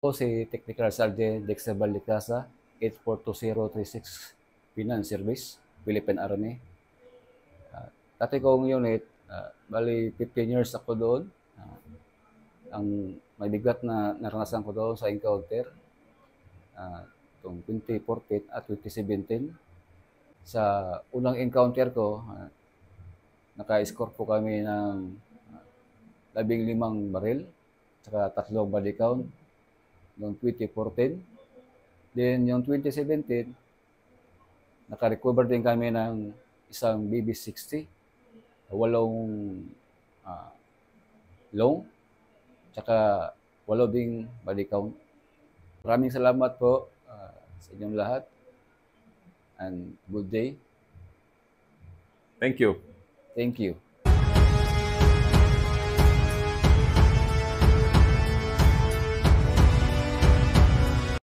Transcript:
Ako si Technical Sergeant Dexter Ballicasa, 842036 Pinan Service, Philippine Army. Dati kong unit, bali 15 years ako doon. Ang mabigat na naranasan ko doon sa encounter, itong 2014 at 2017. Sa unang encounter ko, naka-score po kami ng 15 baril, saka 3 body count noong 2014. Then yung 2017, naka-recover din kami ng isang BB-60, 8 long, tsaka 8 ding body count. Maraming salamat po sa inyong lahat and good day. Thank you. Thank you.